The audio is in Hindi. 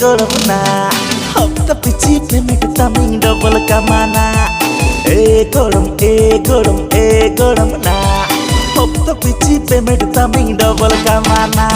गरम ना हफ्ता पिछी पेमेंट तमिंग डबल कमाना ए गरम ना हफ्ता पिछी पेमेंट तमिंग डबल कमाना